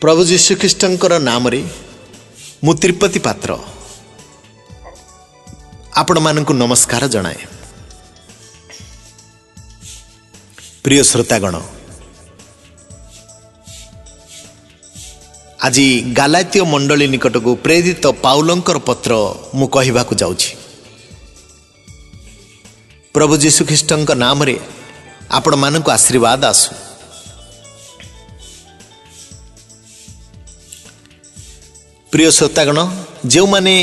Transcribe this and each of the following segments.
प्रभु जीशुख्रीष्टंकर नाम रे मु तिरुपति पात्र आपण मानकु नमस्कार जनाए। प्रिय श्रोतागण, आज गालातीय मंडली निकट को प्रेरित पाउलंकर पत्र मु कहिबाकु जाउछि। प्रभु जीशुख्रीष्टंक नाम रे आपण मानकु आशीर्वाद आसु। प्रिय श्रोतागण, जो माने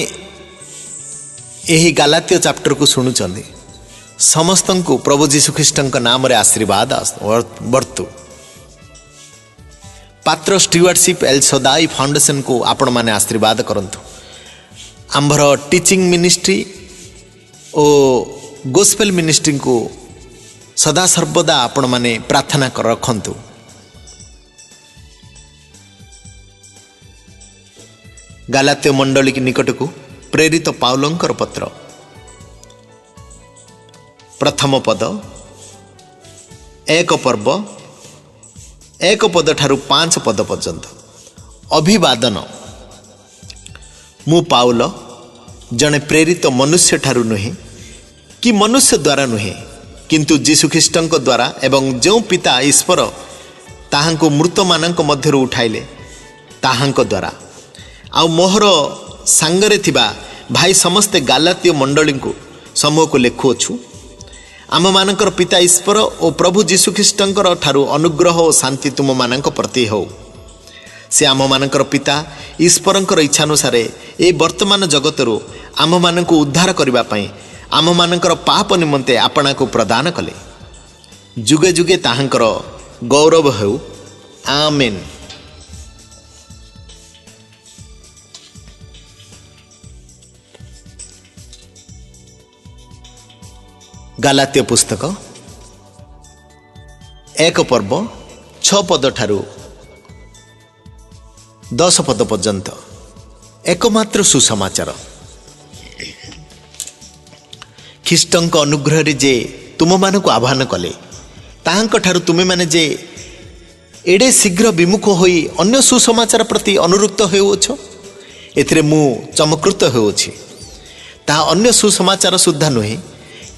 यही गालातीय चैप्टर को शुणुचंदी समस्त को प्रभु जीशुख्रीष्टंक नाम रे आशीर्वाद बर्तु। पात्र स्टीवर्डशिप एल सदाई फाउंडेशन को आपण माने आशीर्वाद करंतु। आंभर टीचिंग मिनिस्ट्री और गोस्पेल मिनिस्ट्री को सदा सर्वदा आपण माने प्रार्थना कर रखंतु। गालातीय मंडली के निकट को प्रेरित पाउलंकर पत्र प्रथम पद एक पर्व एक पद ठारू 5 पद पर्यंत। अभिवादन। मु पाउल जने प्रेरित मनुष्य ठारू नुहे कि मनुष्य द्वारा नुहे, किंतु जीशुख्रीष्टंक द्वारा एवं जो पिता ईश्वर ताहांको मृत मानक मध्यरु उठाइले ताहांक द्वारा आउ मोहर सांगरे थिबा भाई समस्ते गालातीय मंडली को समूह को लेखुअछु। आम मानकर पिता ईश्वर और प्रभु जीशुख्रीष्टंकर ठारू अनुग्रह और शांति तुम मानक प्रति हो। से आम मानकर पिता ईश्वरंकर इच्छानुसार ए वर्तमान जगतरू आम मानक उद्धार करबा पई आम मानकर पाप निमंते आपना को प्रदान कले। जुगे जुगे ताहांकर गौरव हो। आमेन। गालातीय पुस्तक एक पर्व 6 पद ठारू 10 पद पर्यंत। एकमात्र सुसमाचार। ख्रीष्टंक अनुग्रह रे जे तुम मानक आह्वान कले ताहांक ठारू तुमे माने जे एडे शीघ्र विमुख होई अन्य सुसमाचार प्रति अनुरुक्त होउछ, एथिरे मु चमकृत होउछि। ता अन्य सुसमाचार सुद्धा नुहे,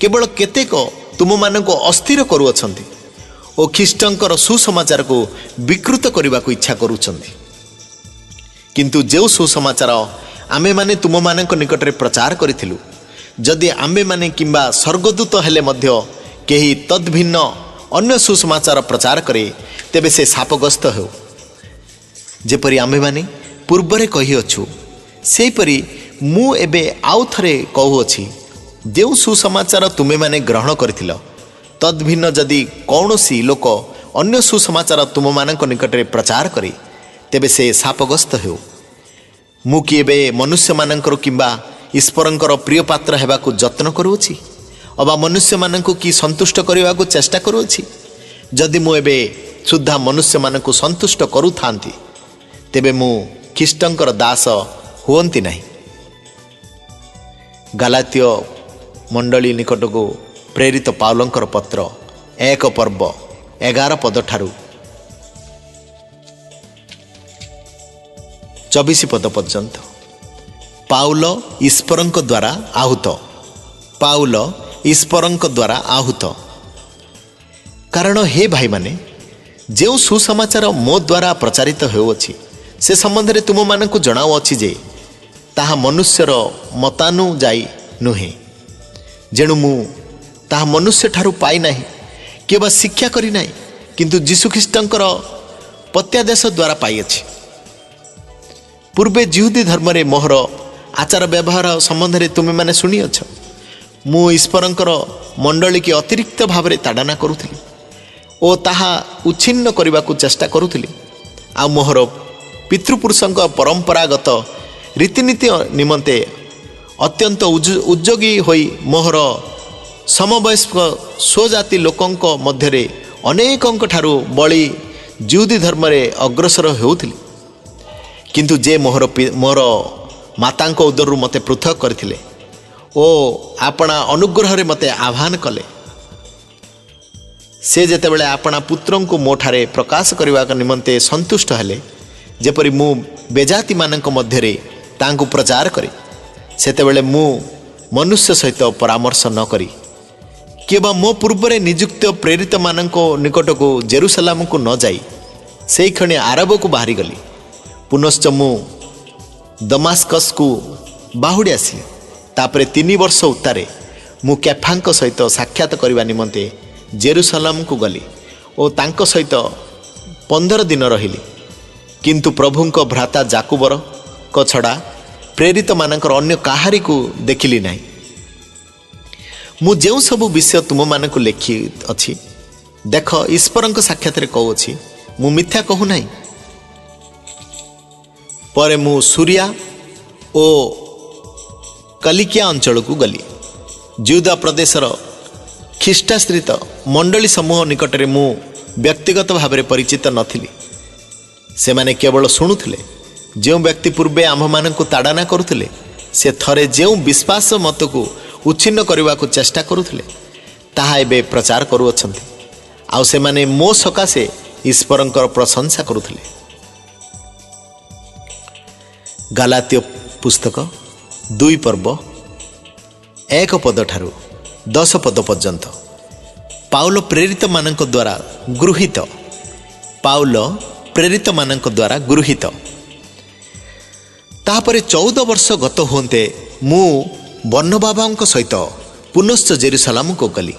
केवल केतेक तुम मानक अस्थिर करुअछंती और ख्रीष्टंकर सुसमाचार को विकृत करने को इच्छा करुछंती। किंतु जो सुसमाचार आमे माने तुम मानक निकट रे प्रचार करिथिलु, जदि आमे माने किंबा स्वर्गदूत हेले मध्य केही तद्भिन्न अन्य सुसमाचार प्रचार करे तेबे से शापग्रस्त हो। जेपरि आमे माने पूर्वरे कहि अछु सेपरि मु एबे आउ थरे कहूअछि, जो सुसमाचार तुमे माने ग्रहण करिथिल तद्भिन्न जदि कौनसी लोक अन्य सुसमाचार तुम मानक निकट रे प्रचार करे तेबे से शापग्रस्त हो। मु कि एबे मनुष्य मानकर किंबा ईश्वरंकर प्रिय पात्र हेबा को यत्न करूछि अबा मनुष्य मानक की संतुष्ट करबा को चेष्टा करूछि। जदि मु एबे सुद्धा मनुष्य मानक संतुष्ट करू थांती तेबे मु ख्रीष्टंकर दास हुअंती नहीं। गालातीय मंडली निकट को प्रेरित पाउलंकर पत्र एक पर्व 11 पद ठारू 24 पद पर्यंत। पाउल ईश्वरंक द्वारा आहूत। पाउल ईश्वरंक द्वारा आहूत। कारण हे भाई माने, जो सुसमाचार मो द्वारा प्रचारित होउछि से संबंध रे तुम मानकु जणाउ अछि जे ताहा मनुष्यर मतानुजाई नुहे, जेणु मु ताहा मनुष्य ठारू पाई नाही केवल शिक्षा करी नाही, किंतु जीशुख्रीष्टंकर प्रत्यादेश द्वारा पाई अछि। पूर्वे जिहुदी धर्म रे मोहर आचार व्यवहार संबंध रे तुमे माने सुनी अछ। मु ईश्वरंकर मंडली की अतिरिक्त भाव रे ताड़ना करुथिली ओ ताहा उच्छिन्न करबा को चेष्टा करुथिली। आ मोहर पितृपुरुषंक परंपरागत रीतिनीति निमंते अत्यंत उद्योगी होई मोहर समवयस्क स्वजाति लोकंक मध्यरे अनेकंक ठारू बळी जिहुदी धर्म रे अग्रसर होउथिली। किंतु जे मोर मातांक उदरु मते पृथक करथिले ओ आपणा अनुग्रह रे मते आह्वान कले, से जेतेबेले आपणा पुत्रंकु मोठारे प्रकाश करबा निमंते संतुष्ट हेले ଯେପରି ମୁଁ ବେଜାତିମାନଙ୍କ ମଧ୍ୟରେ ତାଙ୍କୁ ପ୍ରଚାର କରେ, ସେତେବେଳେ ମୁଁ ମନୁଷ୍ୟ ସହିତ ପରାମର୍ଶ ନ କରି କିମ୍ବା ମୋ ପୂର୍ବରେ ନିଯୁକ୍ତ ପ୍ରେରିତମାନଙ୍କ ନିକଟକୁ ଜେରୁସାଲାମକୁ ନ ଯାଇ ସେହି କ୍ଷଣି ଆରବକୁ ବାହାରିଗଲି। ପୁନଶ୍ଚ ମୁଁ ଦମାସ୍କସକୁ ବାହୁଡ଼ି ଆସିଲି। ତାପରେ 3 ବର୍ଷ ଉତ୍ତାରେ ମୁଁ କେଫାଙ୍କ ସହିତ ସାକ୍ଷାତ କରିବା ନିମନ୍ତେ ଜେରୁସାଲାମକୁ ଗଲି ଓ ତାଙ୍କ ସହିତ 15 ଦିନ ରହିଲି। କିନ୍ତୁ ପ୍ରଭୁଙ୍କ ଭ୍ରାତା ଜାକୁବରଙ୍କ ଛଡ଼ା ପ୍ରେରିତମାନଙ୍କର ଅନ୍ୟ କାହାରିକୁ ଦେଖିଲି ନାହିଁ। ମୁଁ ଯେଉଁ ସବୁ ବିଷୟ ତୁମମାନଙ୍କୁ ଲେଖିଅଛି, ଦେଖ ଈଶ୍ୱରଙ୍କ ସାକ୍ଷାତରେ କହୁଅଛି, ମୁଁ ମିଥ୍ୟା କହୁନାହିଁ। ପରେ ମୁଁ ସୁରିଆ ଓ କଲିକିଆ ଅଞ୍ଚଳକୁ ଗଲି। ଜିହୁଦା ପ୍ରଦେଶର ଖ୍ରୀଷ୍ଟାଶ୍ରିତ ମଣ୍ଡଳୀ ସମୂହ ନିକଟରେ ମୁଁ ବ୍ୟକ୍ତିଗତ ଭାବରେ ପରିଚିତ ନଥିଲି। ସେମାନେ କେବଳ ଶୁଣୁଥିଲେ। ଯେଉଁ ବ୍ୟକ୍ତି ପୂର୍ବେ ଆମ୍ଭମାନଙ୍କୁ ତାଡ଼ନା କରୁଥିଲେ, ସେ ଥରେ ଯେଉଁ ବିଶ୍ୱାସ ମତକୁ ଉଚ୍ଛିନ୍ନ କରିବାକୁ ଚେଷ୍ଟା କରୁଥିଲେ, ତାହା ଏବେ ପ୍ରଚାର କରୁଅଛନ୍ତି। ଆଉ ସେମାନେ ମୋ ସକାଶେ ଈଶ୍ୱରଙ୍କର ପ୍ରଶଂସା କରୁଥିଲେ। ଗାଲାତୀୟ ପୁସ୍ତକ 2 ପର୍ବ 1 ପଦ ଠାରୁ 10 ପଦ ପର୍ଯ୍ୟନ୍ତ। ପାଉଲ ପ୍ରେରିତମାନଙ୍କ ଦ୍ୱାରା ଗୃହୀତ। ତାପରେ 14 ବର୍ଷ ଗତ ହୁଅନ୍ତେ ମୁଁ ବର୍ଣ୍ଣବାବାଙ୍କ ସହିତ ପୁନଶ୍ଚ ଜେରୁସାଲାମକୁ ଗଲି।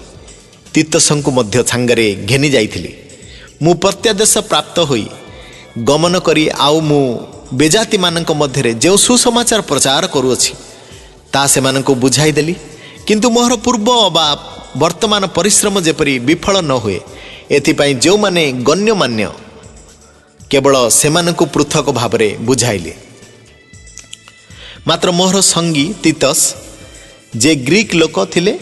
ତିତସଙ୍କୁ ମଧ୍ୟ ସାଙ୍ଗରେ ଘେନି ଯାଇଥିଲି। ମୁଁ ପ୍ରତ୍ୟାଦେଶ ପ୍ରାପ୍ତ ହୋଇ ଗମନ କରି ଆଉ ମୁଁ ବେଜାତିମାନଙ୍କ ମଧ୍ୟରେ ଯେଉଁ ସୁସମାଚାର ପ୍ରଚାର କରୁଅଛି, ତାହା ସେମାନଙ୍କୁ ବୁଝାଇ ଦେଲି। କିନ୍ତୁ ମୋର ପୂର୍ବ ବା ବର୍ତ୍ତମାନ ପରିଶ୍ରମ ଯେପରି ବିଫଳ ନ ହୁଏ, ଏଥିପାଇଁ ଯେଉଁମାନେ ଗଣ୍ୟମାନ୍ୟ କେବଳ ସେମାନଙ୍କୁ ପୃଥକ ଭାବରେ ବୁଝାଇଲେ। ମାତ୍ର ମୋର ସଙ୍ଗୀ ତିତସ, ଯେ ଗ୍ରୀକ୍ ଲୋକ ଥିଲେ,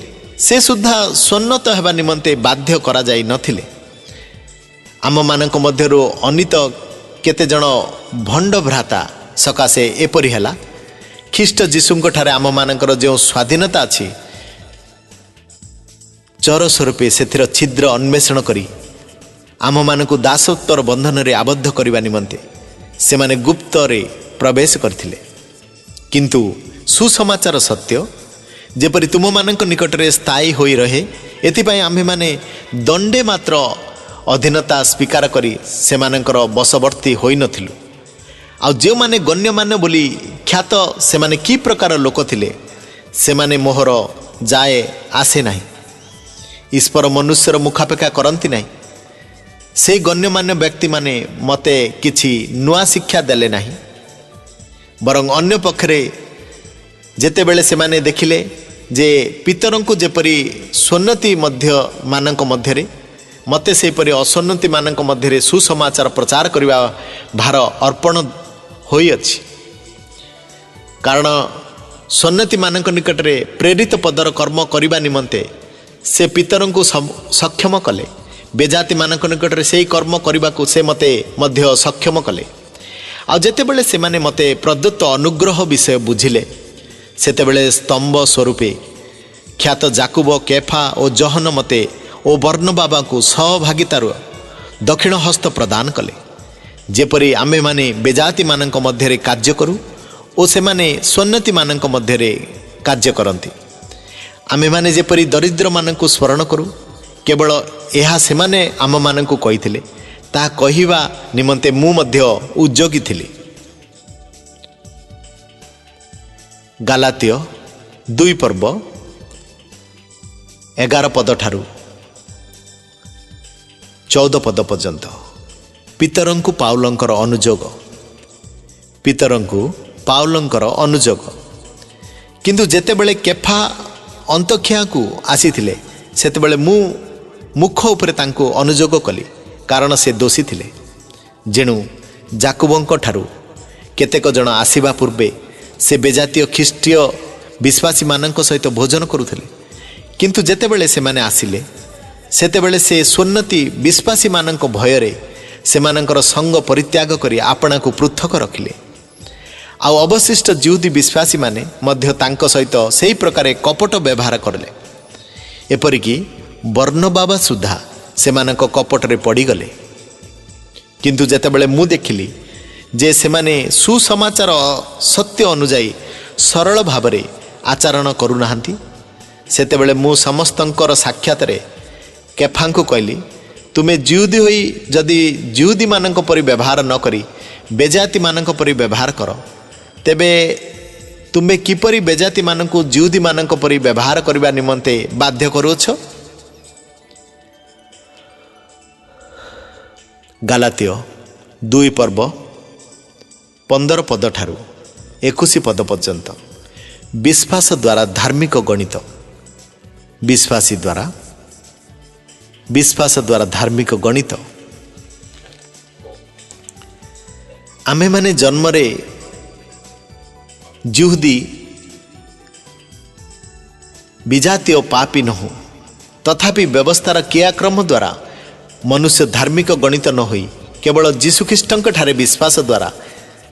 ସେ ସୁଦ୍ଧା ସ୍ୱର୍ଣ୍ଣତ ହେବା ନିମନ୍ତେ ବାଧ୍ୟ କରାଯାଇ ନଥିଲେ। ଆମମାନଙ୍କ ମଧ୍ୟରୁ ଅନିତ କେତେଜଣ ଭଣ୍ଡ ଭ୍ରାତା ସକାଶେ ଏପରି ହେଲା। ଖ୍ରୀଷ୍ଟ ଯୀଶୁଙ୍କଠାରେ ଆମମାନଙ୍କର ଯେଉଁ ସ୍ୱାଧୀନତା ଅଛି, ଚୋର ସ୍ୱରୂପେ ସେଥିର ଛିଦ୍ର ଅନ୍ୱେଷଣ କରି ଆମମାନଙ୍କୁ ଦାସତ୍ୱର ବନ୍ଧନରେ ଆବଦ୍ଧ କରିବା ନିମନ୍ତେ ସେମାନେ ଗୁପ୍ତରେ ପ୍ରବେଶ କରିଥିଲେ। କିନ୍ତୁ ସୁସମାଚାର ସତ୍ୟ ଯେପରି ତୁମମାନଙ୍କ ନିକଟରେ ସ୍ଥାୟୀ ହୋଇ ରହେ, ଏଥିପାଇଁ ଆମ୍ଭେମାନେ ଦଣ୍ଡେ ମାତ୍ର ଅଧୀନତା ସ୍ୱୀକାର କରି ସେମାନଙ୍କର ବଶବର୍ତ୍ତୀ ହୋଇନଥିଲୁ। ଆଉ ଯେଉଁମାନେ ଗଣ୍ୟମାନ୍ୟ ବୋଲି ଖ୍ୟାତ, ସେମାନେ କି ପ୍ରକାର ଲୋକ ଥିଲେ, ସେମାନେ ମୋହର ଯାଏ ଆସେ ନାହିଁ। ଈଶ୍ୱର ମନୁଷ୍ୟର ମୁଖାପେକ୍ଷା କରନ୍ତି ନାହିଁ। ସେହି ଗଣ୍ୟମାନ୍ୟ ବ୍ୟକ୍ତିମାନେ ମୋତେ କିଛି ନୂଆ ଶିକ୍ଷା ଦେଲେ ନାହିଁ। ବରଂ ଅନ୍ୟ ପକ୍ଷରେ ଯେତେବେଳେ ସେମାନେ ଦେଖିଲେ ଯେ ପିତରଙ୍କୁ ଯେପରି ସ୍ୱର୍ଣ୍ଣତି ମାନଙ୍କ ମଧ୍ୟରେ, ମୋତେ ସେହିପରି ଅସନ୍ନତିମାନଙ୍କ ମଧ୍ୟରେ ସୁସମାଚାର ପ୍ରଚାର କରିବା ଭାର ଅର୍ପଣ ହୋଇଅଛି। କାରଣ ସ୍ୱର୍ଣ୍ଣତିମାନଙ୍କ ନିକଟରେ ପ୍ରେରିତ ପଦର କର୍ମ କରିବା ନିମନ୍ତେ ସେ ପିତରଙ୍କୁ ସକ୍ଷମ କଲେ। ବେଜାତିମାନଙ୍କ ନିକଟରେ ସେହି କର୍ମ କରିବାକୁ ସେ ମୋତେ ମଧ୍ୟ ସକ୍ଷମ କଲେ। ଆଉ ଯେତେବେଳେ ସେମାନେ ମୋତେ ପ୍ରଦତ୍ତ ଅନୁଗ୍ରହ ବିଷୟ ବୁଝିଲେ, ସେତେବେଳେ ସ୍ତମ୍ଭ ସ୍ୱରୂପେ ଖ୍ୟାତ ଜାକୁବ, କେଫା ଓ ଜହନ ମୋତେ ଓ ବର୍ଣ୍ଣବାବାଙ୍କୁ ସହଭାଗିତାର ଦକ୍ଷିଣ ହସ୍ତ ପ୍ରଦାନ କଲେ, ଯେପରି ଆମ୍ଭେମାନେ ବେଜାତିମାନଙ୍କ ମଧ୍ୟରେ କାର୍ଯ୍ୟ କରୁ ଓ ସେମାନେ ସ୍ୱର୍ଣ୍ଣତିମାନଙ୍କ ମଧ୍ୟରେ କାର୍ଯ୍ୟ କରନ୍ତି। ଆମ୍ଭେମାନେ ଯେପରି ଦରିଦ୍ରମାନଙ୍କୁ ସ୍ମରଣ କରୁ, କେବଳ ଏହା ସେମାନେ ଆମମାନଙ୍କୁ କହିଥିଲେ, ତାହା କହିବା ନିମନ୍ତେ ମୁଁ ମଧ୍ୟ ଉଦ୍ଯୋଗୀ ଥିଲି। ଗାଲାତୀୟ 2 ପର୍ବ 11 ପଦ ଠାରୁ 14 ପଦ ପର୍ଯ୍ୟନ୍ତ। ପିତରଙ୍କୁ ପାଉଲଙ୍କର ଅନୁଯୋଗ। କିନ୍ତୁ ଯେତେବେଳେ କେଫା ଅନ୍ତୋଖିଆକୁ ଆସିଥିଲେ, ସେତେବେଳେ ମୁଁ ମୁଖ ଉପରେ ତାଙ୍କୁ ଅନୁଯୋଗ କଲି, କାରଣ ସେ ଦୋଷୀ ଥିଲେ। ଯେଣୁ ଜାକୁବଙ୍କ ଠାରୁ କେତେକ ଜଣ ଆସିବା ପୂର୍ବେ ସେ ବେଜାତୀୟ ଖ୍ରୀଷ୍ଟୀୟ ବିଶ୍ୱାସୀମାନଙ୍କ ସହିତ ଭୋଜନ କରୁଥିଲେ। କିନ୍ତୁ ଯେତେବେଳେ ସେମାନେ ଆସିଲେ, ସେତେବେଳେ ସେ ସ୍ୱର୍ଣ୍ଣତି ବିଶ୍ୱାସୀମାନଙ୍କ ଭୟରେ ସେମାନଙ୍କର ସଙ୍ଗ ପରିତ୍ୟାଗ କରି ଆପଣାକୁ ପୃଥକ ରଖିଲେ। ଆଉ ଅବଶିଷ୍ଟ ଜିହୁଦୀ ବିଶ୍ୱାସୀମାନେ ମଧ୍ୟ ତାଙ୍କ ସହିତ ସେହି ପ୍ରକାରେ କପଟ ବ୍ୟବହାର କରିଲେ। ଏପରିକି ବର୍ଣ୍ଣବାବା ସୁଦ୍ଧା ସେମାନଙ୍କ କପଟରେ ପଡ଼ିଗଲେ। କିନ୍ତୁ ଯେତେବେଳେ ମୁଁ ଦେଖିଲି जे सेमाने सुसमाचार सत्य अनुजाई सरल भावरे आचरण करूनाहांती सेतेबेले मु समस्तंकर साक्षात रे केफांकु कहली तुमे जिहुदी होई जदि जिहुदी मानक परि व्यवहार न करी बेजाति मानक परि व्यवहार कर तेबे तुमे किपरि बेजाति मानकु जिहुदी मानक परि व्यवहार करबा निमंते बाध्य करूछ। गालातियो 2 पर्व 15 पद ठारू 21 पद पर्यंत विश्वास द्वारा धार्मिक गणित विश्वास द्वारा धार्मिक गणित आमे माने जन्म रे जिहुदी विजातीय पापी न हो तथापि व्यवस्थार क्रियाक्रम द्वारा मनुष्य धार्मिक गणित न होई केवल जीशुख्रीष्टଙ୍କ ठारे विश्वास द्वारा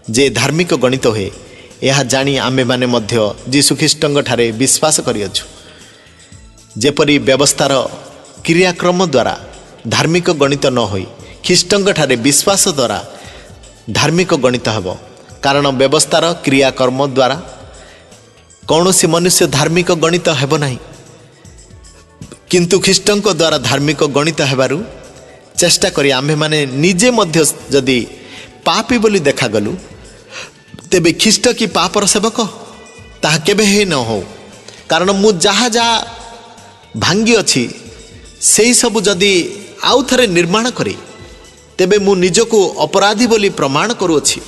जे धार्मिक गणित हुए यह जानी आमे माने मध्य जीशुख्रीष्टଙ୍କ ठारे विश्वास करियछु जेपरि व्यवस्थार क्रियाक्रम द्वारा धार्मिक गणित न होई ख्रीष्टଙ୍କ ठारे विश्वास द्वारा धार्मिक गणित हेबो कारण व्यवस्थार क्रियाकर्म द्वारा कौनसी मनुष्य धार्मिक गणित हेबो नाही किंतु ख्रीष्टଙ୍କ द्वारा धार्मिक गणित हेबारु चेष्टा करी आम्भे माने निजे मध्य जदि पापी बोली देखा गलु तेबे ख्रीष्ट की पापर सेवक ताहा केबे हे न हो कारण मु जहा जहा भांगी अछि सेही सब जदि आउ थरे निर्माण करी तेबे मु निजको अपराधी बोली प्रमाण करूअछि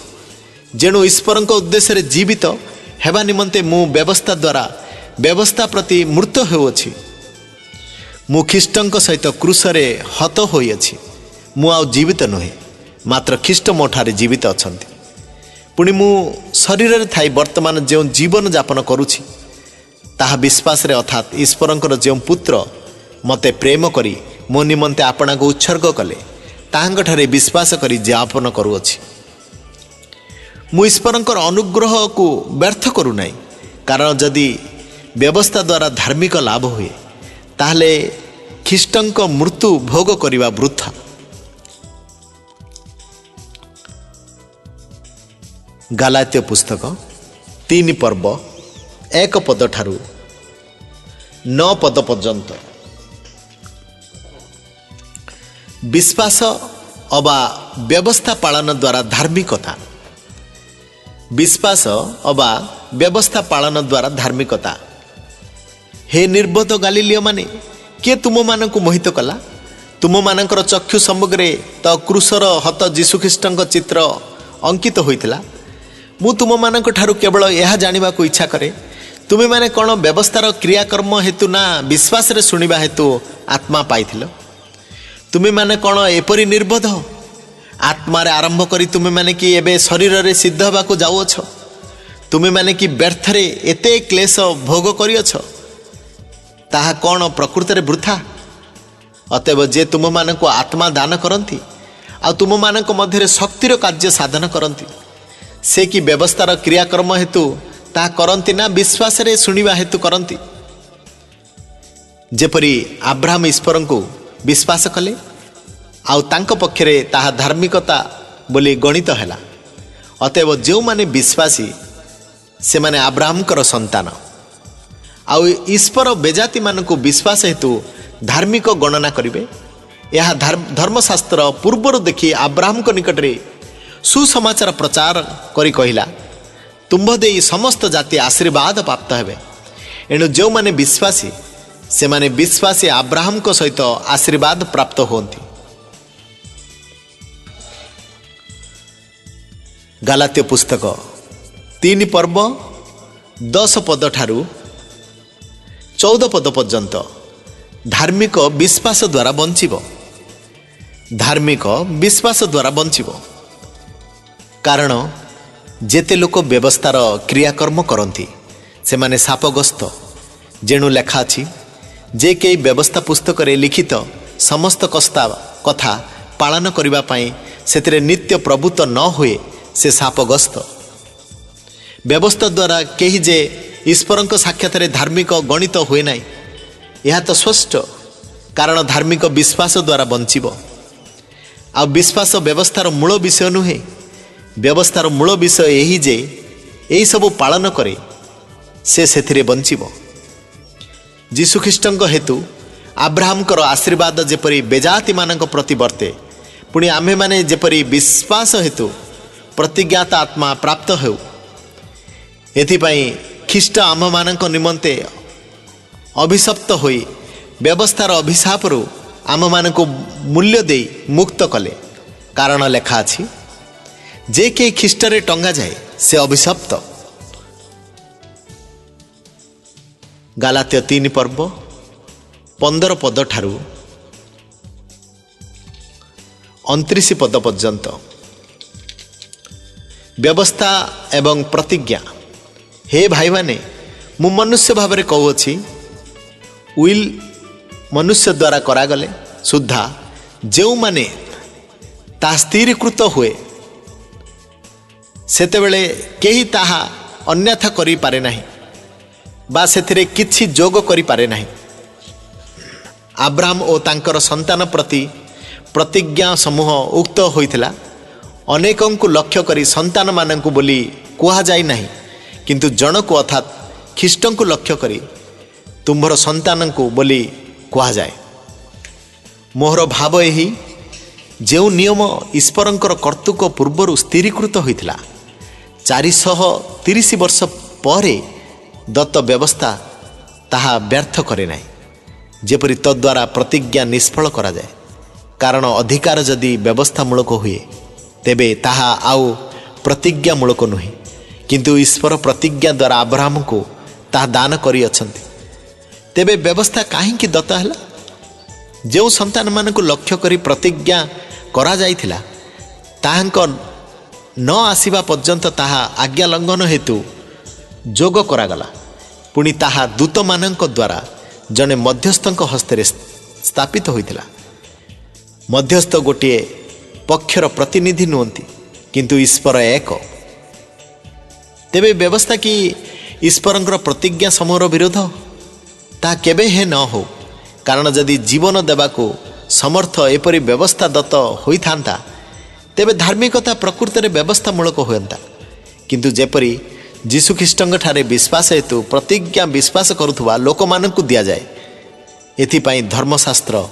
जेणु ईश्वरଙ୍କ उद्देश्य रे जीवित हेबा निमंते मु व्यवस्था द्वारा व्यवस्था प्रति मूर्त हेउअछि मु ख्रीष्टଙ୍କ सहित क्रूसरे हत होइअछि मु आउ जीवित नुहे मात्र ख्रीष्ट मोठारे जीवित अछंती पुणी मु शरीर रे थाई वर्तमान जे जीवन यापन करूछि ताहा विश्वास रे अर्थात ईश्वरଙ୍କର जे पुत्र मते प्रेम करी मो निमंते आपना को उत्सर्ग कले ताहांग ठारे विश्वास करी ज्ञापन करूअछि मु ईश्वरଙ୍କର अनुग्रह को व्यर्थ करू नाही कारण जदि व्यवस्था द्वारा धार्मिक लाभ हुए ताहले ख्रीष्टଙ୍କ मृत्यु भोग करिवा वृथा। गालात्य पुस्तक 3 पर्व 1 पद ठारू 9 पद पर्यंत विश्वास अबा व्यवस्था पालन द्वारा धार्मिकता विश्वास अबा व्यवस्था पालन द्वारा धार्मिकता हे निर्बोध गालिलिय माने के तुम मानकु मोहित कला तुम मानकर चक्षु सम्मुखरे त क्रूसर हत जीशुख्रीष्टଙ୍କ चित्र अंकित होइतिला मु तुम मानक ठारू केवल यह जानिबा को इच्छा करे तुमे माने कोन व्यवस्थार क्रियाकर्म हेतु ना विश्वास रे सुनिबा हेतु आत्मा पाइथिलो तुमे माने कोन एपरि निर्बोध आत्मा रे आरंभ करी तुमे माने कि एबे शरीर रे सिद्ध हबा को जाउछ तुमे माने कि व्यर्थ रे एते क्लेश भोग करियछ ताहा कोन प्रकृति रे वृथा अतएव जे तुम मानक आत्मा दान करंती आ तुम मानक मध्य शक्तिर कार्य साधन करंती से कि व्यवस्थार क्रियाकर्म हेतु ता करंती ना विश्वास रे सुनिबा हेतु करंती जेपरि अब्राहम ईश्वर को विश्वास कले आउ तांको पक्षरे ताहा धार्मिकता बोली गणित हैला अतएव जो माने विश्वासी से माने अब्राहम कर संतान आउ ईश्वर बेजाति मानकु विश्वास हेतु धार्मिक गणना करिवे यह धर्मशास्त्र पूर्वर देखि अब्राहम को निकट रे सुसमाचार प्रचार करी कहिला तुम्भ देई समस्त जाति आशीर्वाद प्राप्त हेबे एणु जो माने विश्वासी से माने विश्वासी अब्राहम को सहित आशीर्वाद प्राप्त होंती। गालात्य पुस्तक 3 पर्व 10 पद ठारू 14 पद पर्यंत धार्मिक विश्वास द्वारा बंचिबो धार्मिक विश्वास द्वारा बंचिबो कारण जेते लोक व्यवस्थार क्रियाकर्म करती से माने शापग्रस्त जेणु लेखा अछि जे कई व्यवस्था पुस्तक रे लिखित समस्त कथा पालन करिबा पई सेतिरे नित्य प्रभुत्व न हुए से शापग्रस्त व्यवस्था द्वारा कहीं जे ईश्वरଙ୍କ साक्षात रे धार्मिक गणित हुए नाही यह तो स्पष्ट कारण धार्मिक विश्वास द्वारा बंचिबो आ विश्वास व्यवस्थार मूल विषय नुहे व्यवस्थार मूल विषय यही जे यही सबू पालन करे से सेथिरे बंचिब। जीशुख्रीष्टଙ୍କ हेतु आब्राहमकर आशीर्वाद जेपरी बेजाति मानक प्रति वर्ते, पुणी आम्भे माने जेपरी विश्वास हेतु प्रतिज्ञाता आत्मा प्राप्त हेउ, एथिपाई ख्रीष्ट आम मानक निमंते अभिशप्त होई व्यवस्थार अभिशापरू आम मानक मूल्य दे मुक्त कले। कारण लेखा अछि, जे के ख्रीष्टरे टंगा जाए से अभिशप्त। गालात्य 3 पर्व 15 पद ठारू 29 पद पर्यंत व्यवस्था एवं प्रतिज्ञा। हे भाई माने, मु मनुष्य भाव कहूँगी उइल मनुष्य द्वारा करागले सुधा जो माने ता स्थिरीकृत हुए सेतेबेले केही ताहा अन्यथा करि पारे नाही बा सेथिरे किछि जोग करि पारे नाही। अब्राहम ओ तांकर संतान प्रति प्रतिज्ञा समूह उक्त होइथिला। अनेकंकु लक्ष्य करी संतान मानंकु बोली कुहा जाई नाही, किंतु जनकु अर्थात ख्रीष्टंकु लक्ष्य करी तुम्भर संतानंकु बोली कुहा जाए। मोहर भाव यही, जो नियम ईश्वरंकर कर्तृक पूर्वर स्थिरीकृत होइथिला 430 वर्ष पर दत्त व्यवस्था ताहा व्यर्थ करे नाही, जेपरि तद्वारा प्रतिज्ञा निष्फल करा जाए। कारण अधिकार जदि व्यवस्थामूलक हुए तेबे ताहा आउ प्रतिज्ञामूलक नुहे, किंतु ईश्वर प्रतिज्ञा द्वारा अब्राहम को ताहा दान करि अछंती। तेबे व्यवस्था काहींकि दत्त हैला? जो संतान मान को लक्ष्य करी प्रतिज्ञा करा जाइथिला ताहांक न आसीबा पर्यंत ताहा आज्ञा लंघन हेतु जोग करागला। पुणी ताहा दूत मानक द्वारा जने मध्यस्थक हस्ते स्थापित होइथिला। मध्यस्थ गोटे पक्षर प्रतिनिधि नुहंती, किंतु ईश्वर एक। तेबे व्यवस्था कि ईश्वरंकर प्रतिज्ञा समूहर विरोध ता केबे हे न हो। कारण जदि जीवन देवाको समर्थ एपरी व्यवस्था दत्त होई थांता तेबे धार्मिकता प्रकृति रे व्यवस्था मूलक होयंता। किंतु जेपरी जीशुख्रीष्टंक ठारे विश्वास हेतु प्रतिज्ञा विश्वास करुथुवा लोक मानकु दिया जाए। एथिपाई धर्मशास्त्र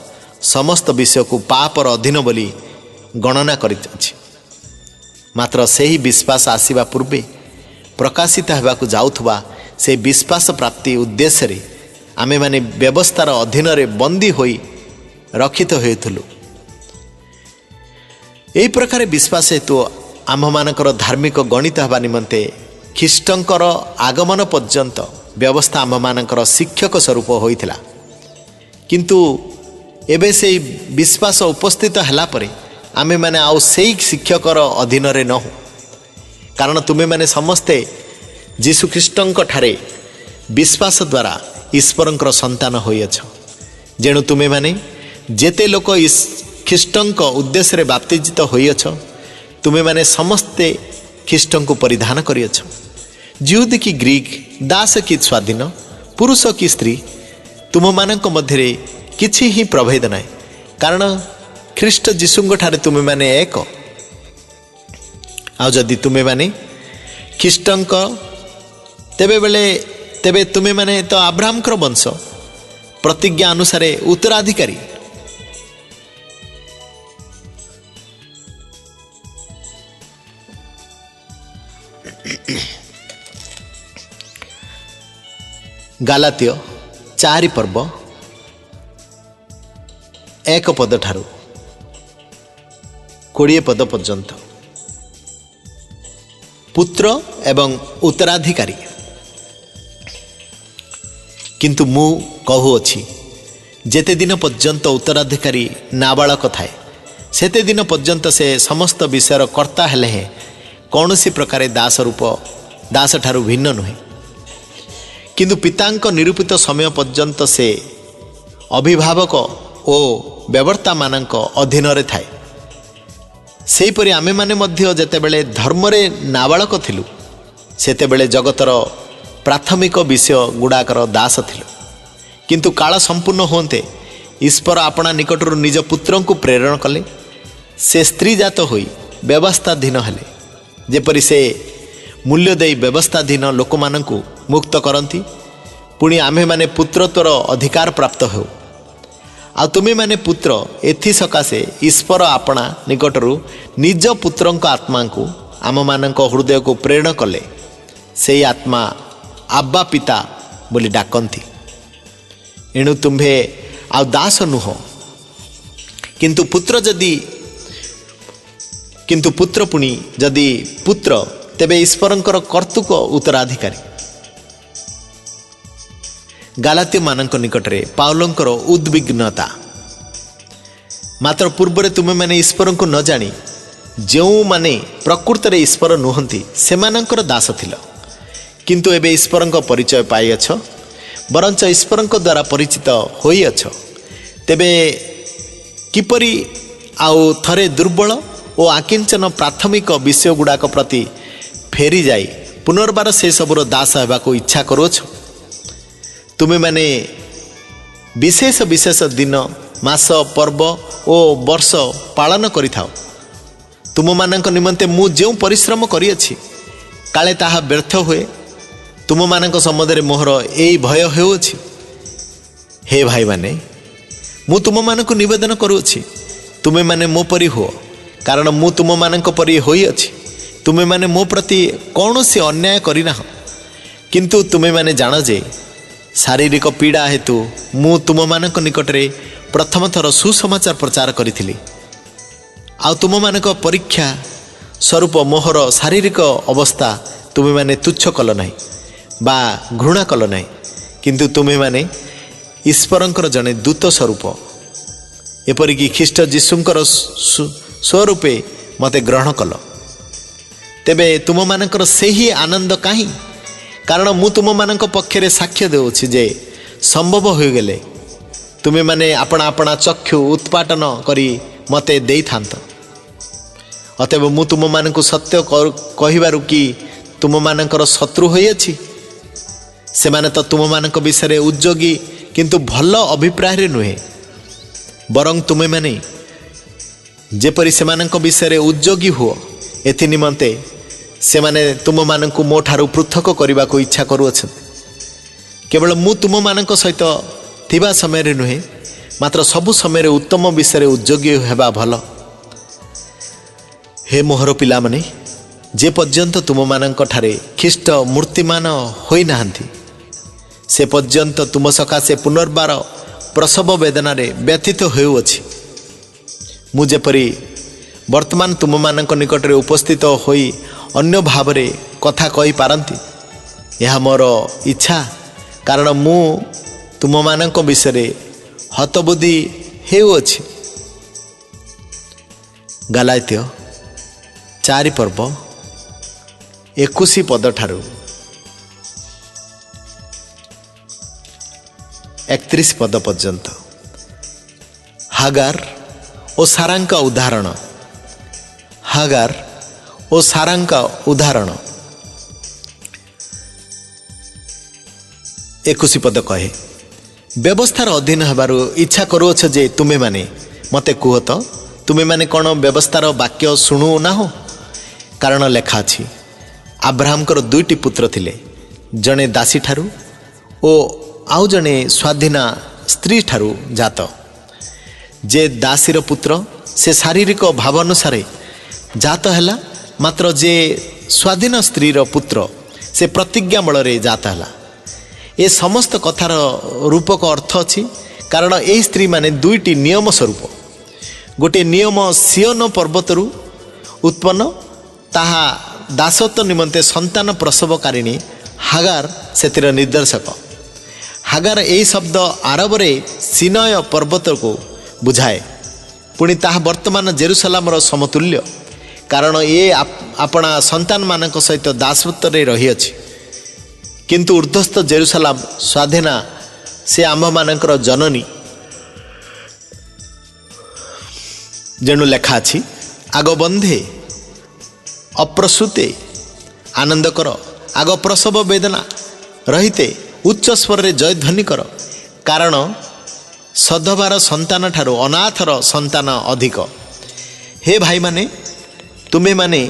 समस्त विषय को पापर अधीन बोली गणना करिछि। मात्र सेही विश्वास आसीबा पूर्वे प्रकाशित हेबाकु जाउथुवा से विश्वास प्राप्ति उद्देश्य रे आमे माने व्यवस्थार अधीन रे बंदी होई रक्षित होइथुलु। एही प्रकार विश्वास हेतु आम मानकर धार्मिक गणित हेबा निमंते ख्रीष्टंकर आगमन पर्यंत व्यवस्था आम मानकर शिक्षक स्वरूप होइथिला। किंतु एबे से विश्वास उपस्थित हला परे आमे माने आउ सेही शिक्षकर अधीन रे न हो। कारण तुमे माने समस्ते जीशुख्रीष्टंक ठारे विश्वास द्वारा ईश्वरंकर संतान होइछ। जेणु तुमे माने जेते लोक ख्रीष्टंक उद्देश्य रे बाप्तिजित होइछ, तुमे माने समस्ते ख्रीष्टंको परिधान करिछ। जिहुदी की ग्रीक, दास की स्वाधीन, पुरुष की स्त्री, तुम मानक मध्य किछि ही प्रभेद नाही। कारण ख्रीष्ट जीशुंक ठारे तुमे माने एक। आ जदि तुमे माने ख्रीष्टंक तेबे तुमे माने तो अब्राहम कर वंश प्रतिज्ञा अनुसार उत्तराधिकारी। गालात्य 4 पर्व 1 पद ठारू 20 पद पर्यंत पुत्र एवं उत्तराधिकारी। किंतु मु कहूअछि, जेते दिन पर्यंत उत्तराधिकारी नाबालक थाए सेते दिन पर्यंत से समस्त विषयर कर्ता हेले हैं कौनसी प्रकार दास रूप दास ठारू भिन्न नुहे। किंतु पितांक निरूपित समय पर्यंत से अभिभावक ओ व्यवर्ता मानक अधीन रे थाए। सेहीपरि आमे माने मध्य जेतेबेले धर्म रे नाबालक थिलु सेतेबेले जगतर प्राथमिक विषय गुड़ाकर दास थिलु। किंतु काल संपूर्ण होते ईश्वर आपणा निकटरू निज पुत्र को प्रेरण कले। से स्त्री जात होई व्यवस्थाधीन हेले। जेपरि से मूल्य दे व्यवस्थाधीन लोक मानकु मुक्त करती पुणी आमे माने पुत्रत्वर अधिकार प्राप्त हो आ तुमे माने पुत्र एथि सकाशे ईश्वर आपणा निकटरू निज पुत्रंक आत्मा को आम मानक हृदय को प्रेरण कले से आत्मा आब्बा पिता बोली डाकती एणु तुम्भे आ दास नुह किंतु पुत्र पुणी जदि पुत्र तेबे ईश्वरंकर कर्तुक उत्तराधिकारी। गालात्य मानक निकटरे पाउलंकर उद्विग्नता मात्र पूर्व तुमे माने ईश्वर को न जानी जो माने प्रकृत रे ईश्वर नुहंती से मानकर दास थिल किंतु एबे ईश्वर परिचय पाइछ बरंच ईश्वर द्वारा परिचित होइछ तेबे किपरि आउ थरे दुर्बल और आकिंचन प्राथमिक विषय गुड़ाक प्रति फेरी जाई पुनर्बार से सबुर दास हेबाको इच्छा करोछ। तुमे माने विशेष विशेष दिन मास पर्व और वर्ष पालन करिथाओ तुम मानक निमंते मु जो परिश्रम करिअछि काले ताहा व्यर्थ हुए तुम मानक सम्बन्ध मोहर एई भय हेउछि। हे भाई माने मु तुम मानक निवेदन करुछि तुमे माने मो परि हो कारण मु तुम मानक परि होइअछि तुमे माने मो प्रति कौनसी अन्याय करिना किंतु तुमे माने जान जे शारीरिक पीड़ा हेतु मु तुम मानक निकटरे प्रथम थर सुसमाचार प्रचार करिथिली आ तुम मानक परीक्षा स्वरूप मोहर शारीरिक अवस्था तुमे माने तुच्छ कल नाही बा घृणा कल नाही किंतु तुमे माने ईश्वरंकर जने दूत स्वरूप एपरिकी ख्रीष्ट जीशुंकर स्वरूपे मते ग्रहण कल तेबे तुम मानकर सेही आनंद काहे कारण मु तुम मानक पक्षरे साक्ष्य देउछि जे संभव हो गले तुमे माने अपना अपना चक्षु उत्पाटन करी मते देई थांत अतएव मु तुम मानक सत्य कहिबारु कि तुम मानकर शत्रु होइछि से माने तो तुम मानक विषय उद्योगी किंतु भल अभिप्राय रे नुहे बरं तुमे माने जेपरि से मानक विषय उद्योगी हुओ एथि निमंते से माने तुम मानक मो ठारू पृथक करने को इच्छा करुअछन केवल मु तुम मानक सहित थिबा समय रे नुहे मात्र सबु समय उत्तम विषय उद्योगी हेबा भल। हे मोहर पिला माने जे पर्यंत तुम मानक ठारे ख्रीष्ट मूर्तिमान होई नाहंती से पर्यंत तुम सकाशे पुनर्बार प्रसव वेदना रे व्यथित होउछि मु जेपरि वर्तमान तुम मानक निकट रे उपस्थित होई अन्य भाव रे कथा कहि पारंती यह मोर इच्छा कारण मु तुम मानक विषय हतबुद्धि हेउछि। गालात्य 4 पर्व 21 पद ठारू 31 पद पर्यंत हागार और सारांका उदाहरण हागार और सारांका उदाहरण 21 पद कहे व्यवस्थार अधीन हेबारु इच्छा करुअछ जे तुमे माने मते कुह तो तुमे माने कौन व्यवस्थार वाक्य शुणु ना हो कारण लेखा अछि अब्राहमकर 2टी पुत्र थिले जणे दासी ठारू ओ आउ जणे स्वाधीना स्त्री ठारू जात जे दासीर पुत्र से शारीरिक भाव अनुसार जात हैला मात्र जे स्वाधीन स्त्रीर पुत्र से प्रतिज्ञा बल रे जात हैला ए समस्त कथार रूपक अर्थ अछि कारण ए स्त्री माने 2टी नियम स्वरूप गोटे नियम सियोन पर्वतरू उत्पन्न ताहा दासत्व निमंते संतान प्रसवकारिणी हागार सेतिर निर्देशक हागार यही शब्द आरब रे सिनय पर्वत को बुझाए पुणी ताहा वर्तमान जेरुसलाम समतुल्य कारण ये अपना संतान मानक सहित दासत्व रे रही अछि किंतु ऊर्ध्वस्थ जेरुसलाम स्वाधीना से आम मानकर जननी जेणु लेखा अछि आग बंधे अप्रसूते आनंद कर आग प्रसव वेदना रहिते उच्च स्वर रे जयध्वनि कर कारण सधबार संतान ठारू अनाथर संतान अधिक। हे भाई माने तुमे माने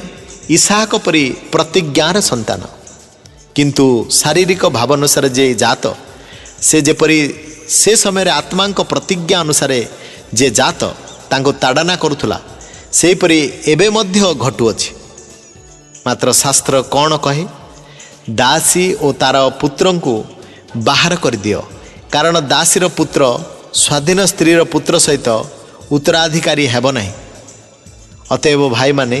ଇସାହାକ ପରି ପ୍ରତିଜ୍ଞାର ସନ୍ତାନ। କିନ୍ତୁ ଶାରୀରିକ ଭାବାନୁସାରେ ଯେ ଜାତ, ସେ ଯେପରି ସେ ସମୟରେ ଆତ୍ମାଙ୍କ ପ୍ରତିଜ୍ଞା ଅନୁସାରେ ଯେ ଜାତ ତାଙ୍କୁ ତାଡ଼ନା କରୁଥିଲା, ସେହିପରି ଏବେ ମଧ୍ୟ ଘଟୁଅଛି। ମାତ୍ର ଶାସ୍ତ୍ର କ'ଣ କହେ? ଦାସୀ ଓ ତାର ପୁତ୍ରଙ୍କୁ ବାହାର କରିଦିଅ, କାରଣ ଦାସୀର ପୁତ୍ର ସ୍ୱାଧୀନ ସ୍ତ୍ରୀର ପୁତ୍ର ସହିତ ଉତ୍ତରାଧିକାରୀ ହେବ ନାହିଁ। ଅତଏବ ଭାଇମାନେ,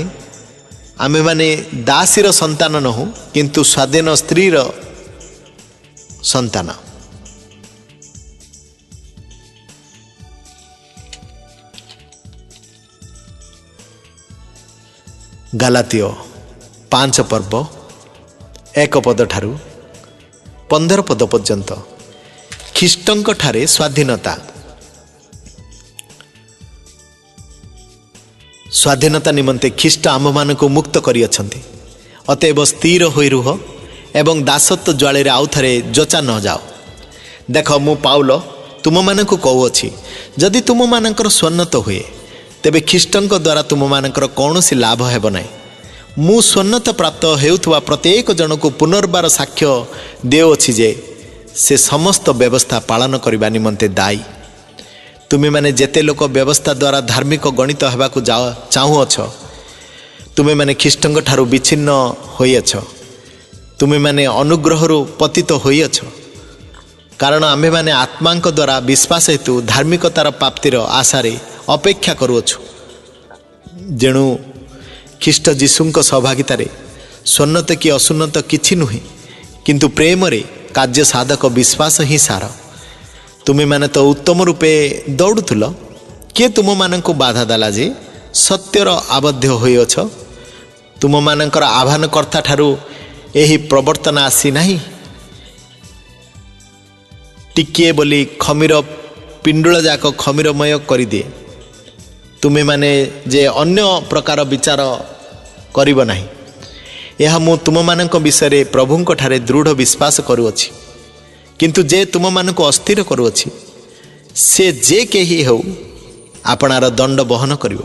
ଆମେମାନେ ଦାସୀର ସନ୍ତାନ ନୋହୁଁ, କିନ୍ତୁ ସ୍ୱାଧୀନ ସ୍ତ୍ରୀର ସନ୍ତାନ। ଗାଲାତୀୟ 5 ପର୍ବ 1 ପଦ ଠାରୁ 15 ପଦ ପର୍ଯ୍ୟନ୍ତ। ଖ୍ରୀଷ୍ଟଙ୍କ ଠାରେ ସ୍ୱାଧୀନତା। ସ୍ୱାଧୀନତା ନିମନ୍ତେ ଖ୍ରୀଷ୍ଟ ଆମ୍ଭମାନଙ୍କୁ ମୁକ୍ତ କରିଅଛନ୍ତି। ଅତଏବ ସ୍ଥିର ହୋଇ ରୁହ ଏବଂ ଦାସତ୍ୱ ଜ୍ୱାଳରେ ଆଉ ଥରେ ଯୋଚା ନ ଯାଅ। ଦେଖ, ମୁଁ ପାଉଲ ତୁମମାନଙ୍କୁ କହୁଅଛି, ଯଦି ତୁମମାନଙ୍କର ସ୍ୱର୍ଣ୍ଣତ ହୁଏ, ତେବେ ଖ୍ରୀଷ୍ଟଙ୍କ ଦ୍ୱାରା ତୁମମାନଙ୍କର କୌଣସି ଲାଭ ହେବ ନାହିଁ। ମୁଁ ସ୍ୱର୍ଣ୍ଣତ ପ୍ରାପ୍ତ ହେଉଥିବା ପ୍ରତ୍ୟେକ ଜଣକୁ ପୁନର୍ବାର ସାକ୍ଷ୍ୟ ଦେଉଅଛି ଯେ ସେ ସମସ୍ତ ବ୍ୟବସ୍ଥା ପାଳନ କରିବା ନିମନ୍ତେ ଦାୟୀ। ତୁମେମାନେ ଯେତେ ଲୋକ ବ୍ୟବସ୍ଥା ଦ୍ୱାରା ଧାର୍ମିକ ଗଣିତ ହେବାକୁ ଚାହୁଁଅଛ, ତୁମେମାନେ ଖ୍ରୀଷ୍ଟଙ୍କ ଠାରୁ ବିଚ୍ଛିନ୍ନ ହୋଇଅଛ। ତୁମେମାନେ ଅନୁଗ୍ରହରୁ ପତିତ ହୋଇଅଛ, କାରଣ ଆମ୍ଭେମାନେ ଆତ୍ମାଙ୍କ ଦ୍ୱାରା ବିଶ୍ୱାସ ହେତୁ ଧାର୍ମିକତାର ପ୍ରାପ୍ତିର ଆଶାରେ ଅପେକ୍ଷା କରୁଅଛୁ। ଯେଣୁ ଖ୍ରୀଷ୍ଟ ଯୀଶୁଙ୍କ ସହଭାଗିତାରେ ସ୍ୱର୍ଣ୍ଣତ କି ଅସୁନ୍ନତ କିଛି ନୁହେଁ, କିନ୍ତୁ ପ୍ରେମରେ କାର୍ଯ୍ୟ ସାଧକ ବିଶ୍ୱାସ ହିଁ ସାର। ତୁମେମାନେ ତ ଉତ୍ତମ ରୂପେ ଦୌଡ଼ୁଥିଲ, କିଏ ତୁମମାନଙ୍କୁ ବାଧା ଦେଲା ଯେ ସତ୍ୟର ଆବଦ୍ଧ ହୋଇଅଛ? ତୁମମାନଙ୍କର ଆହ୍ୱାନକର୍ତ୍ତା ଠାରୁ ଏହି ପ୍ରବର୍ତ୍ତନା ଆସି ନାହିଁ? ଟିକିଏ ବୋଲି ଖମିର ପିଣ୍ଡୁଳଯାକ ଖମିରମୟ କରିଦିଏ। ତୁମେମାନେ ଯେ ଅନ୍ୟ ପ୍ରକାର ବିଚାର କରିବ ନାହିଁ, ଏହା ମୁଁ ତୁମମାନଙ୍କ ବିଷୟରେ ପ୍ରଭୁଙ୍କ ଠାରେ ଦୃଢ଼ ବିଶ୍ୱାସ କରୁଅଛି। କିନ୍ତୁ ଯେ ତୁମମାନଙ୍କୁ ଅସ୍ଥିର କରୁଅଛି, ସେ ଯେ କେହି ହେଉ ଆପଣାର ଦଣ୍ଡ ବହନ କରିବ।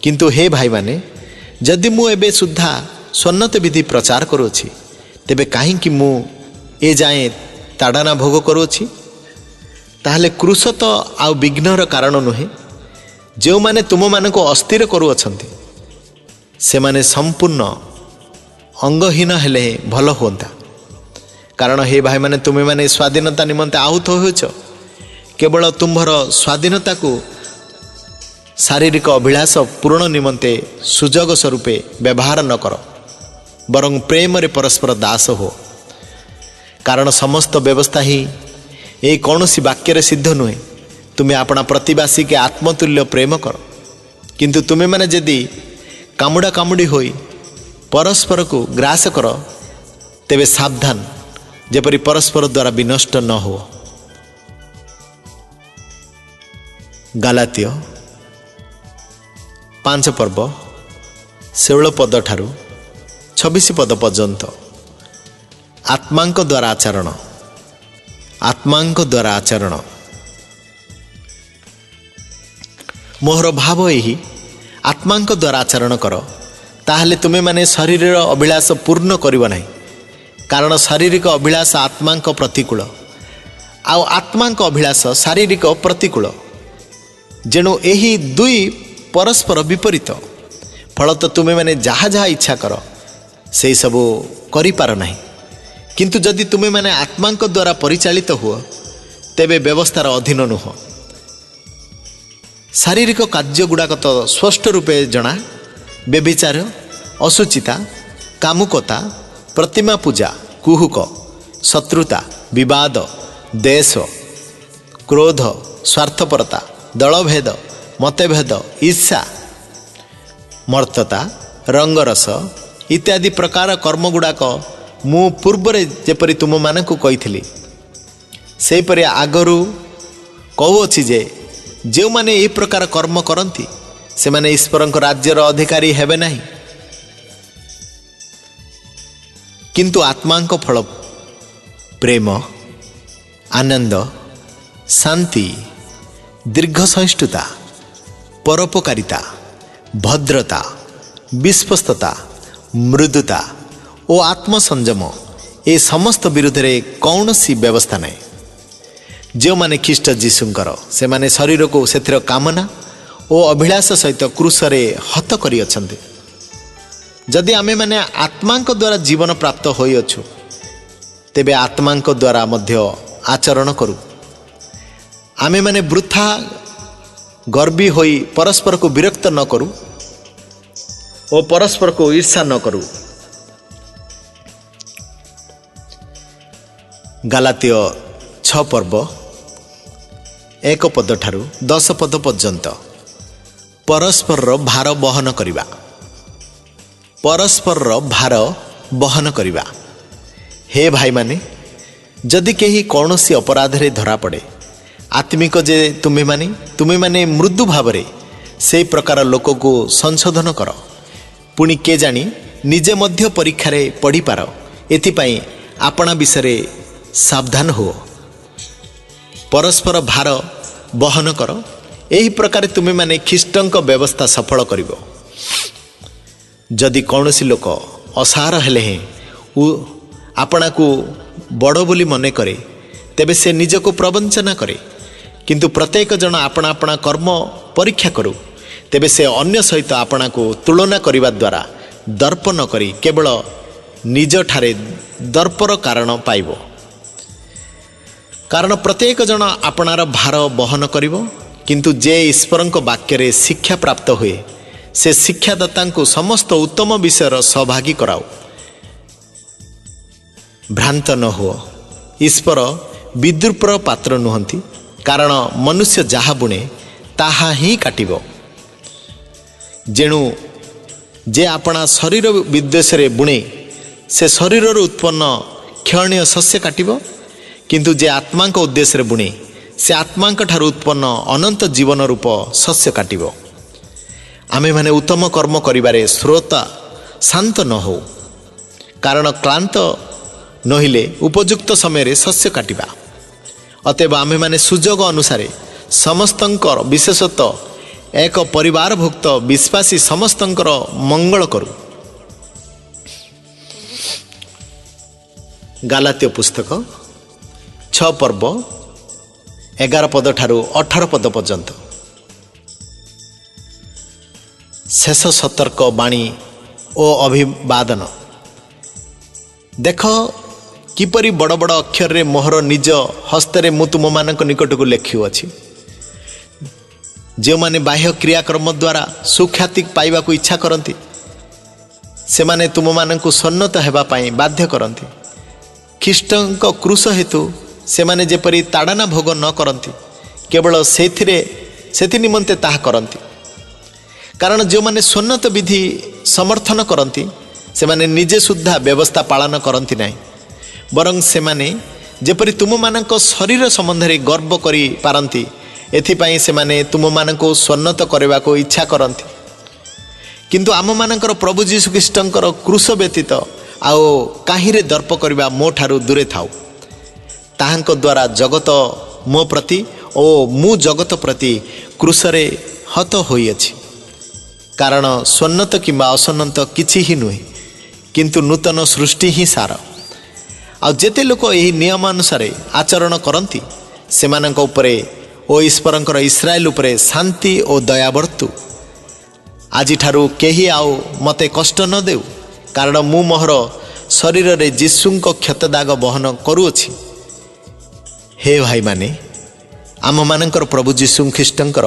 କିନ୍ତୁ ହେ ଭାଇମାନେ, ଯଦି ମୁଁ ଏବେ ସୁଦ୍ଧା ସ୍ୱର୍ଣ୍ଣତ ବିଧି ପ୍ରଚାର କରୁଅଛି, ତେବେ କାହିଁକି ମୁଁ ଏ ଯାଏଁ ତାଡ଼ନା ଭୋଗ କରୁଅଛି? ତାହେଲେ କୃଷ ତ ଆଉ ବିଘ୍ନର କାରଣ ନୁହେଁ। ଯେଉଁମାନେ ତୁମମାନଙ୍କୁ ଅସ୍ଥିର କରୁଅଛନ୍ତି, ସେମାନେ ସମ୍ପୂର୍ଣ୍ଣ ଅଙ୍ଗହୀନ ହେଲେ ଭଲ ହୁଅନ୍ତା। କାରଣ ହେ ଭାଇମାନେ, ତୁମେମାନେ ସ୍ୱାଧୀନତା ନିମନ୍ତେ ଆହୁତ ହୋଇଛ। କେବଳ ତୁମ୍ଭର ସ୍ୱାଧୀନତାକୁ ଶାରୀରିକ ଅଭିଳାଷ ପୂରଣ ନିମନ୍ତେ ସୁଯୋଗ ସ୍ୱରୂପେ ବ୍ୟବହାର ନ କର, ବରଂ ପ୍ରେମରେ ପରସ୍ପର ଦାସ ହୁଅ। କାରଣ ସମସ୍ତ ବ୍ୟବସ୍ଥା ହିଁ ଏହି କୌଣସି ବାକ୍ୟରେ ସିଦ୍ଧ ନୁହେଁ, ତୁମେ ଆପଣା ପ୍ରତିବାସୀକେ ଆତ୍ମତୁଲ୍ୟ ପ୍ରେମ କର। କିନ୍ତୁ ତୁମେମାନେ ଯଦି କାମୁଡ଼ା କାମୁଡ଼ି ହୋଇ ପରସ୍ପରକୁ ଗ୍ରାସ କର, ତେବେ ସାବଧାନ, ଯେପରି ପରସ୍ପର ଦ୍ୱାରା ବିନଷ୍ଟ ନ ହୁଅ। ଗାଲାତୀୟ 5 ପର୍ବ 16 ପଦ ଠାରୁ 26 ପଦ ପର୍ଯ୍ୟନ୍ତ। ଆତ୍ମାଙ୍କ ଦ୍ୱାରା ଆଚରଣ। ଆତ୍ମାଙ୍କ ଦ୍ୱାରା ଆଚରଣ। ମୋହର ଭାବ ଏହି, ଆତ୍ମାଙ୍କ ଦ୍ୱାରା ଆଚରଣ କର, ତାହେଲେ ତୁମେମାନେ ଶରୀରର ଅଭିଳାଷ ପୂର୍ଣ୍ଣ କରିବ ନାହିଁ। କାରଣ ଶାରୀରିକ ଅଭିଳାଷ ଆତ୍ମାଙ୍କ ପ୍ରତିକୂଳ, ଆଉ ଆତ୍ମାଙ୍କ ଅଭିଳାଷ ଶାରୀରିକ ପ୍ରତିକୂଳ। ଯେଣୁ ଏହି ଦୁଇ ପରସ୍ପର ବିପରୀତ। ଫଳତଃ ତୁମେମାନେ ଯାହା ଯାହା ଇଚ୍ଛା କର, ସେହିସବୁ କରିପାର ନାହିଁ। କିନ୍ତୁ ଯଦି ତୁମେମାନେ ଆତ୍ମାଙ୍କ ଦ୍ୱାରା ପରିଚାଳିତ ହୁଅ, ତେବେ ବ୍ୟବସ୍ଥାର ଅଧୀନ ନୁହଁ। ଶାରୀରିକ କାର୍ଯ୍ୟଗୁଡ଼ାକ ତ ସ୍ପଷ୍ଟ ରୂପେ ଜଣା: ବ୍ୟଭିଚାର, ଅଶୁଚିତା, କାମୁକତା, ପ୍ରତିମା ପୂଜା, କୁହୁକ, ଶତ୍ରୁତା, ବିବାଦ, ଦ୍ୱେଷ, କ୍ରୋଧ, ସ୍ୱାର୍ଥପରତା, ଦଳଭେଦ, ମତଭେଦ, ଈର୍ଷା, ମର୍ତ୍ତତା, ରଙ୍ଗରସ ଇତ୍ୟାଦି ପ୍ରକାର କର୍ମଗୁଡ଼ାକ ମୁଁ ପୂର୍ବରେ ଯେପରି ତୁମମାନଙ୍କୁ କହିଥିଲି, ସେହିପରି ଆଗରୁ କହୁଅଛି ଯେ ଯେଉଁମାନେ ଏହି ପ୍ରକାର କର୍ମ କରନ୍ତି, ସେମାନେ ଈଶ୍ୱରଙ୍କ ରାଜ୍ୟର ଅଧିକାରୀ ହେବେ ନାହିଁ। କିନ୍ତୁ ଆତ୍ମାଙ୍କ ଫଳ ପ୍ରେମ, ଆନନ୍ଦ, ଶାନ୍ତି, ଦୀର୍ଘ ସହିଷ୍ଣୁତା, ପରୋପକାରିତା, ଭଦ୍ରତା, ବିଶ୍ୱସ୍ତତା, मृदुता और आत्मसंयम ए समस्त विरुद्ध रे कौनसी व्यवस्था नहीं। जो माने ख्रीष्ट जीशुंकर से माने शरीर को से कामना और अभिलाष सहित क्रूसरे हत करी अछंती। जदि आमे माने आत्मा द्वारा जीवन प्राप्त होई अछु तेबे आत्मा द्वारा मध्य आचरण करू। आमे माने वृथा गर्वी होई परस्पर को विरक्त न करू और परस्पर को ईर्षा न करू। गलातिय 6 पर्व 1 पद ठारू 10 पद पर्यंत परस्पर भार बहन करिबा। परस्पर भार बहन करिबा। हे भाई माने जदि केही कौनसी अपराध रे धरा पड़े आत्मिक जे तुम्हें माने मृदु भावरे से प्रकार लोक को संशोधन कर। पुणी के जानी निजे मध्य परीक्षा रे पढ़ी पार। एथिपाई आपना विषय सावधान हो। परस्पर भार बहन कर। एही प्रकार तुम्हें माने ख्रीष्टंक व्यवस्था सफल करिवो। जदि कौनसी लोक असार हेले हैं आपना को बड़ बोली मने करे तेबे से निज को प्रवंचना करे। किंतु प्रत्येक जन आपना आपना कर्म परीक्षा करू तेबे से अन्य सहित आपना को तुलना करिबा द्वारा दर्प न करी केवल निज ठारे दर्पर कारण पाइबो। कारण प्रत्येक जन आपनार भार बहन करिवो। किंतु जे ईश्वरंक वाक्य रे शिक्षा प्राप्त हुए से शिक्षादाता को समस्त उत्तम विषयर सहभागी कराओ। भ्रांत न हो। ईश्वर विद्रुपर पात्र नुहंती। कारण मनुष्य जहा बुणे ताहा ही काटिबो। जेणु जे आपणा शरीर विद्वेष रे बुणे से शरीर उत्पन्न क्षणीय शस्य काटिबो। किंतु जे आत्मा उद्देश्य रे बुणे से आत्मा ठारू उत्पन्न अनंत जीवन रूप शस्य काटिबो। आमे माने उत्तम कर्म करिबारे श्रोता शांत न हो। कारण क्लांत नहिले उपयुक्त समय रे शस्य काटिबा। अतएव आमे माने सुजोग अनुसारे समस्तंकर विशेषतः एक परिवारभुक्त विश्वासी समस्तंकर मंगल करू। गलातिय पुस्तक 6 पर्व 11 पद ठारू 18 पद पर्यंत शेष सतर्क बाणी और अभिवादन। देख किपरि बड़ बड़ अक्षर रे मोहर निज हस्तरे मु तुम मानक निकट को लिखुअछि। जो माने बाह्य क्रियाक्रम द्वारा सुख्याति पाइबा को इच्छा करती से माने तुम मानक सन्नत हेबा पाई बाध्य करती। ख्रीष्टंक क्रूस हेतु से माने जेपरि ताड़ना भोग न करती केवल सेथि निमंते ताहा करती। कारण जो माने सन्नत विधि समर्थन करती से माने निजे सुद्धा व्यवस्था पालन करती नहीं। बरं से माने जेपरि तुम मानक शरीर संबंध रे गर्व करी पारंती एथिपाई से माने तुम मानक सन्नत करबा को इच्छा करती। किंतु आम मानकर प्रभु जीशु ख्रीष्टंकर क्रूस व्यतीत आओ काहिरे दर्प करबा मो ठारू दूरे थाउ। ताहांक द्वारा जगत मो प्रति ओ मु जगत प्रति क्रूसरे हत होई अछि। कारण सन्नत किंबा असन्नत किछि ही नुहे किंतु नूतन सृष्टि ही सार। आ जेते लोक एही नियम अनुसार आचरण करती सेमानक उपरे ओ ईश्वरंकर इस्राएल उपरे शांति और दया बर्तु। आजि ठारू केही आओ मते कष्ट न देउ। कारण मु मोहर शरीर रे जीशुंक क्षतदाग बहन करूअछि। हे भाई माने आम मानकर प्रभु जीशु ख्रीष्टंकर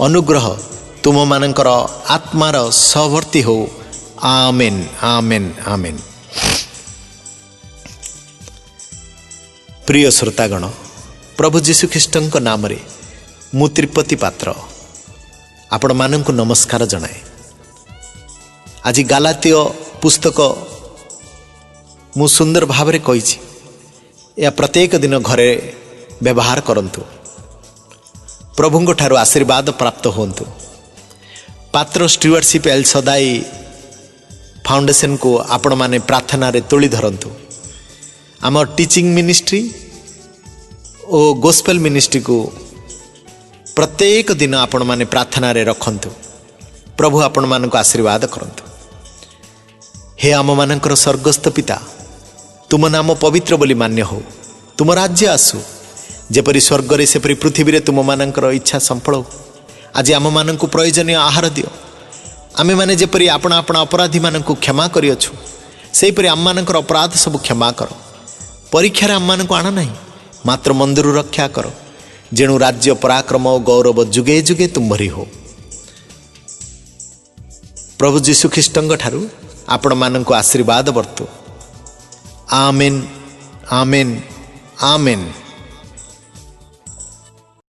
अनुग्रह तुम मानकर आत्मार सहवर्ती हो। आमेन आमेन आमेन। प्रिय श्रोतागण प्रभु जीशु ख्रीष्टंक नाम रे मु त्रिपति पात्र आपण मानंकु नमस्कार जनाए। आज गलातिय पुस्तक मु सुंदर भाव रे कहिछि या प्रत्येक दिन घरे व्यवहार करंतु। प्रभुंक ठारू आशीर्वाद प्राप्त होंतु। पात्र स्टीवर्डशिप एल सदाई फाउंडेशन को आपण माने प्रार्थना रे तोली धरंतु। आम टीचिंग मिनिस्ट्री और गोस्पेल मिनिस्ट्री को प्रत्येक दिन आपण माने प्रार्थना रे रखंतु। प्रभु आपण मान को आशीर्वाद करंतु। हे आमମାନଙ୍କର ସ୍ୱର୍ଗସ୍ଥ ପିତା, ତୁମ ନାମ ପବିତ୍ର ବୋଲି ମାନ୍ୟ ହଉ, ତୁମ ରାଜ୍ୟ ଆସୁ, ଯେପରି ସ୍ୱର୍ଗରେ ସେପରି ପୃଥିବୀରେ ତୁମମାନଙ୍କର ଇଚ୍ଛା ସଫଳ ହଉ। ଆଜି ଆମମାନଙ୍କୁ ପ୍ରୟୋଜନୀୟ ଆହାର ଦିଅ। ଆମେମାନେ ଯେପରି ଆପଣା ଆପଣା ଅପରାଧୀମାନଙ୍କୁ କ୍ଷମା କରିଅଛୁ, ସେହିପରି ଆମମାନଙ୍କର ଅପରାଧ ସବୁ କ୍ଷମା କର। ପରୀକ୍ଷାରେ ଆମମାନଙ୍କୁ ଆଣ ନାହିଁ, ମାତ୍ର ମନ୍ଦିରରୁ ରକ୍ଷା କର, ଯେଣୁ ରାଜ୍ୟ ପରାକ୍ରମ ଓ ଗୌରବ ଯୁଗେ ଯୁଗେ ତୁମ୍ଭରି ହଉ। ପ୍ରଭୁ ଯୀଶୁଖ୍ରୀଷ୍ଟଙ୍କ ଠାରୁ ଆପଣମାନଙ୍କୁ ଆଶୀର୍ବାଦ ବର୍ତ୍ତୁ। ଆମେନ୍, ଆମେନ୍, ଆମେନ୍।